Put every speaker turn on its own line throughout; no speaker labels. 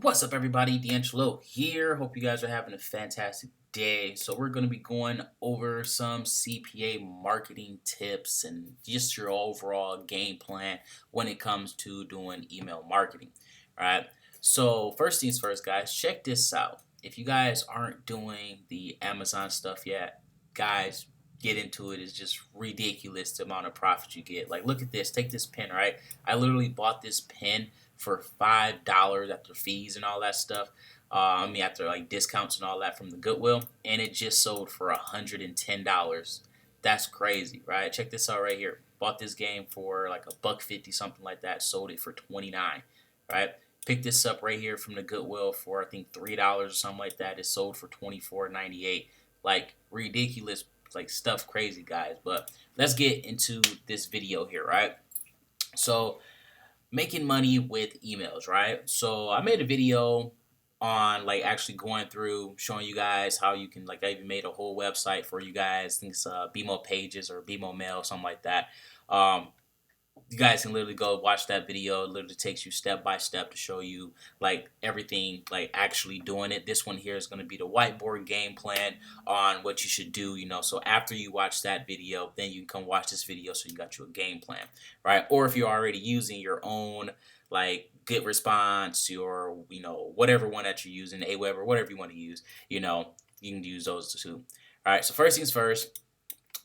What's up, everybody? DeAngelo here. Hope you guys are having a fantastic day. So, we're going to be going over some CPA marketing tips and just your overall game plan when it comes to doing email marketing. All right. So, first things first, guys, check this out. If you guys aren't doing the Amazon stuff yet, guys, get into it. It's just ridiculous the amount of profit you get. Like, look at this. Take this pen, right? I literally bought this pen for $5 after fees and all that stuff. After like discounts and all that from the Goodwill, and it just sold for $110. That's crazy, right? Check this out right here. Bought this game for like $1.50, something like that. Sold it for 29, right? Picked this up right here from the Goodwill for I think $3 or something like that. It sold for 24.98. Like ridiculous, like stuff, crazy guys. But let's get into this video here, right? So making money with emails, right? So I made a video on like actually going through showing you guys how you can like I even made a whole website for you guys. I think it's BMO Pages or BMO Mail, something like that. Um, you guys can literally go watch that video. It literally takes you step by step to show you like everything, like actually doing it. This one here is going to be the whiteboard game plan on what you should do, so after you watch that video, then you can come watch this video so you got you a game plan, right? Or if you're already using your own like Get Response or whatever one that you're using, Aweber or whatever you want to use, you can use those too. All right, so first things first,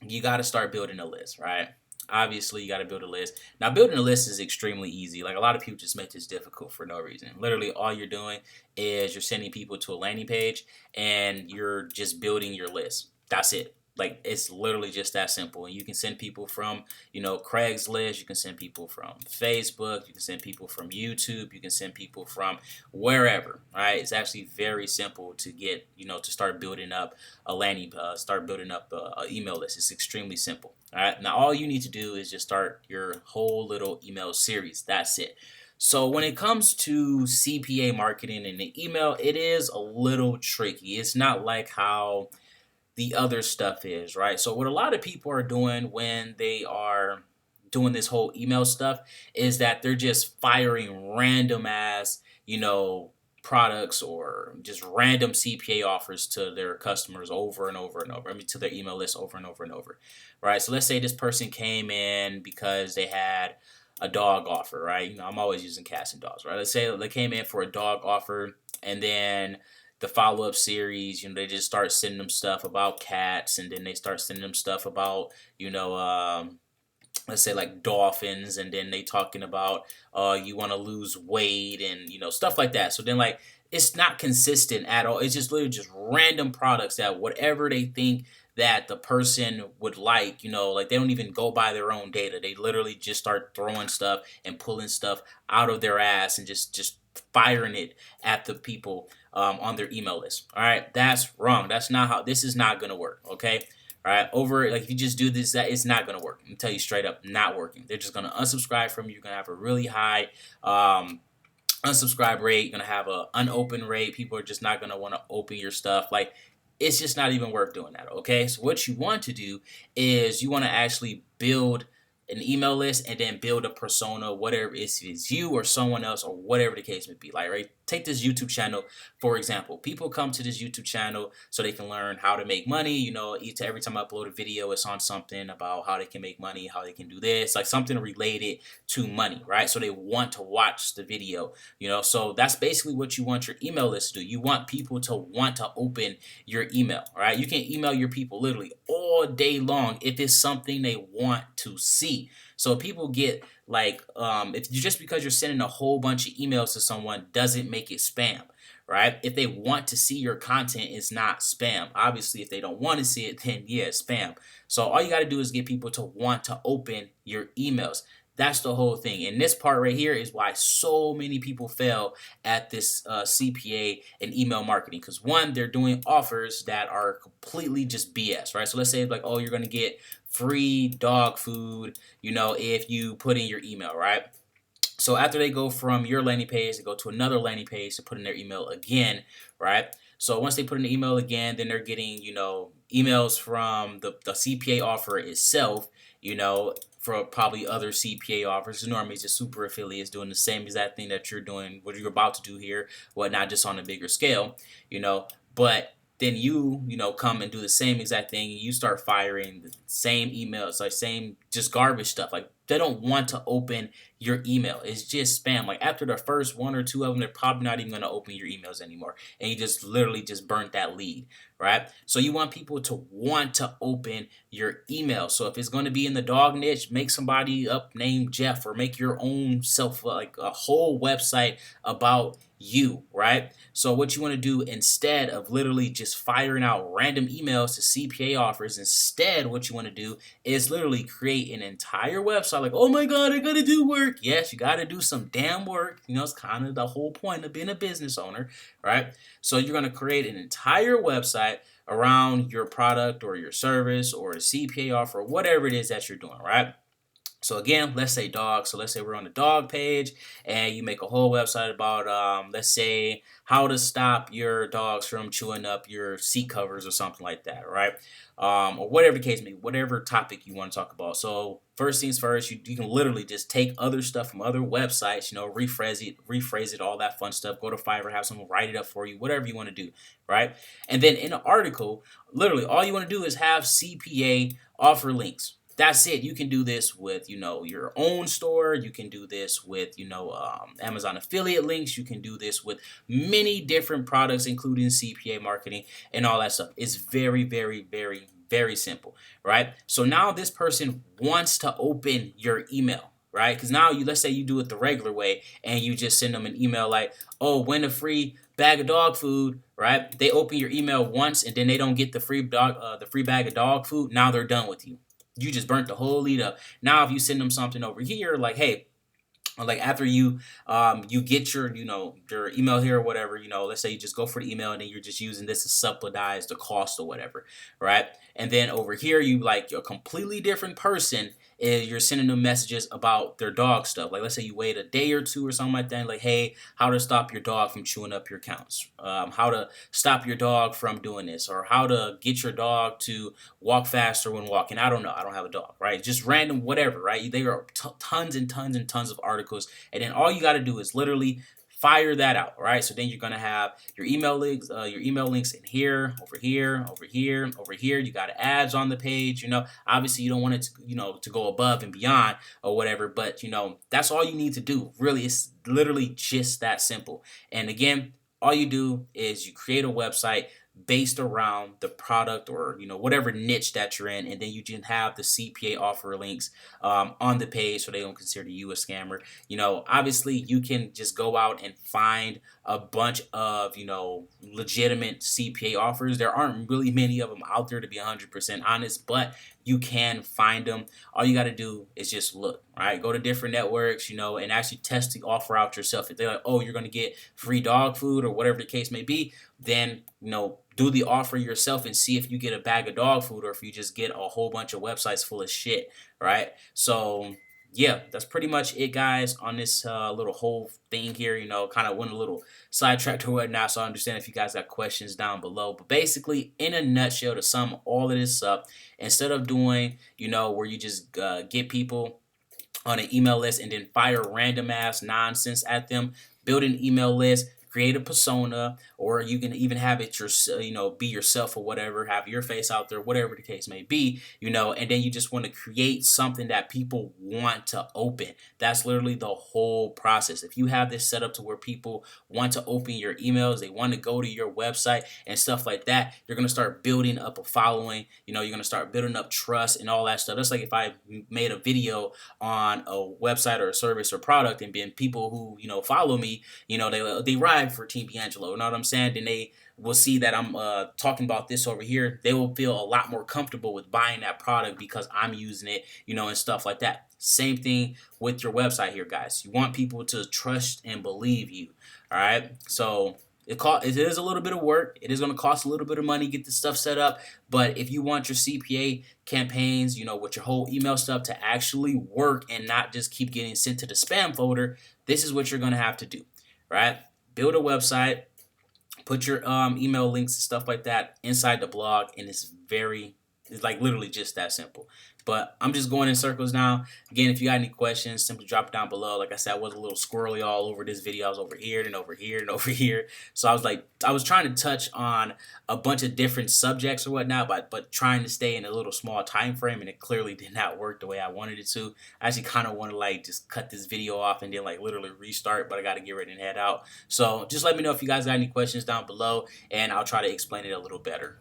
you got to start building a list, right? Obviously, you got to build a list. Now, building a list is extremely easy. Like, a lot of people just make this difficult for no reason. Literally, all you're doing is you're sending people to a landing page, and you're just building your list. That's it. Like, it's literally just that simple. And you can send people from, Craigslist. You can send people from Facebook. You can send people from YouTube. You can send people from wherever, right? It's actually very simple to get, to start building up a email list. It's extremely simple. All right. Now, all you need to do is just start your whole little email series. That's it. So when it comes to CPA marketing and the email, it is a little tricky. It's not like how the other stuff is, right? So what a lot of people are doing when they are doing this whole email stuff is that they're just firing random ass, products or just random CPA offers to their customers over and over and over. To their email list over and over and over, right? So let's say this person came in because they had a dog offer, right? I'm always using cats and dogs, right? Let's say they came in for a dog offer, and then the follow-up series, they just start sending them stuff about cats, and then they start sending them stuff about, let's say like dolphins, and then they talking about you want to lose weight and stuff like that. So then like it's not consistent at all. It's just literally just random products that whatever they think that the person would like, like they don't even go by their own data. They literally just start throwing stuff and pulling stuff out of their ass and just firing it at the people on their email list. All right, that's wrong. That's not how. This is not gonna work. Okay. All right, if you just do this, that it's not gonna work. I'm tell you straight up, not working. They're just gonna unsubscribe from you. You're gonna have a really high unsubscribe rate. You're gonna have an unopened rate. People are just not gonna want to open your stuff. Like, it's just not even worth doing that. Okay, so what you want to do is you want to actually build an email list and then build a persona, whatever it's you or someone else or whatever the case may be. Like, right, take this YouTube channel, for example. People come to this YouTube channel so they can learn how to make money. Every time I upload a video, it's on something about how they can make money, how they can do this, like something related to money, right? So they want to watch the video, so that's basically what you want your email list to do. You want people to want to open your email, right? You can email your people literally all day long if it's something they want to see. So people get like, if you just because you're sending a whole bunch of emails to someone doesn't make it spam, right? If they want to see your content, it's not spam. Obviously, if they don't want to see it, then yeah, it's spam. So all you got to do is get people to want to open your emails. That's the whole thing. And this part right here is why so many people fail at this CPA and email marketing. Because one, they're doing offers that are completely just BS, right? So let's say like, oh, you're going to get free dog food, if you put in your email, right? So after they go from your landing page, they go to another landing page to put in their email again, right? So once they put in the email again, then they're getting, emails from the CPA offer itself, for probably other CPA offers. Normally, it's just super affiliates doing the same exact thing that you're doing, what you're about to do here, whatnot, just on a bigger scale, But then you come and do the same exact thing, and you start firing the same emails, like same just garbage stuff. Like they don't want to open your email. It's just spam. Like after the first one or two of them, they're probably not even going to open your emails anymore, and you just literally just burnt that lead, right? So you want people to want to open your email. So if it's going to be in the dog niche, make somebody up named Jeff, or make your own self like a whole website about you, right? So what you want to do, instead of literally just firing out random emails to CPA offers, instead what you want to do is literally create an entire website. Like, oh my God, I gotta do work. Yes, you gotta do some damn work. It's kind of the whole point of being a business owner, right? So you're gonna create an entire website around your product or your service or a CPA offer, or whatever it is that you're doing, right? So again, let's say dog. So let's say we're on the dog page, and you make a whole website about, let's say, how to stop your dogs from chewing up your seat covers or something like that, right? Or whatever the case may be, whatever topic you want to talk about. So first things first, you can literally just take other stuff from other websites, rephrase it, all that fun stuff. Go to Fiverr, have someone write it up for you, whatever you want to do, right? And then in an article, literally all you want to do is have CPA offer links. That's it. You can do this with, your own store. You can do this with, Amazon affiliate links. You can do this with many different products, including CPA marketing and all that stuff. It's very, very, very, very simple, right? So now this person wants to open your email, right? Because now let's say you do it the regular way, and you just send them an email like, oh, win a free bag of dog food, right? They open your email once, and then they don't get the free bag of dog food. Now they're done with you. You just burnt the whole lead up. Now if you send them something over here like, hey, like after you get your your email here or whatever, let's say you just go for the email, and then you're just using this to subsidize the cost or whatever, right? And then over here, you like a completely different person, is you're sending them messages about their dog stuff. Like let's say you wait a day or two or something like that, like, hey, how to stop your dog from chewing up your accounts, how to stop your dog from doing this, or how to get your dog to walk faster when walking. I don't know, I don't have a dog, right? Just random whatever, right? There are tons and tons and tons of articles, and then all you got to do is literally fire that out, right? So then you're gonna have your email links in here, over here, over here, over here. You got ads on the page. Obviously you don't want it to to go above and beyond or whatever, but that's all you need to do. Really, it's literally just that simple. And again, all you do is you create a website based around the product, or whatever niche that you're in, and then you can have the CPA offer links on the page, so they don't consider you a scammer. Obviously you can just go out and find a bunch of legitimate CPA offers. There aren't really many of them out there, to be 100% honest, but you can find them. All you got to do is just look, right? Go to different networks, and actually test the offer out yourself. If they're like, oh, you're going to get free dog food or whatever the case may be, then do the offer yourself and see if you get a bag of dog food, or if you just get a whole bunch of websites full of shit, right? So yeah, that's pretty much it, guys, on this little whole thing here. Kind of went a little sidetracked or whatnot, so I understand if you guys got questions down below. But basically, in a nutshell, to sum all of this up, instead of doing, where you just get people on an email list and then fire random ass nonsense at them, build an email list, create a persona, or you can even have it be yourself or whatever, have your face out there, whatever the case may be, and then you just want to create something that people want to open. That's literally the whole process. If you have this set up to where people want to open your emails, they want to go to your website and stuff like that, you're going to start building up a following, you're going to start building up trust and all that stuff. That's like if I made a video on a website or a service or product, and then people who, follow me, they ride for Team DeAngelo, you know what I'm saying? Then they will see that I'm talking about this over here. They will feel a lot more comfortable with buying that product because I'm using it, and stuff like that. Same thing with your website here, guys. You want people to trust and believe you, all right? So it is a little bit of work. It is going to cost a little bit of money to get this stuff set up. But if you want your CPA campaigns, with your whole email stuff to actually work and not just keep getting sent to the spam folder, this is what you're going to have to do, right? Build a website, put your email links and stuff like that inside the blog, and it's very, It's like literally just that simple. But I'm just going in circles now. Again, if you got any questions, simply drop it down below. Like I said, I was a little squirrely all over this video. I was over here and over here and over here. So I was trying to touch on a bunch of different subjects or whatnot, but trying to stay in a little small time frame, and it clearly did not work the way I wanted it to. I actually kind of want to like just cut this video off and then like literally restart, but I got to get ready and head out. So just let me know if you guys got any questions down below, and I'll try to explain it a little better.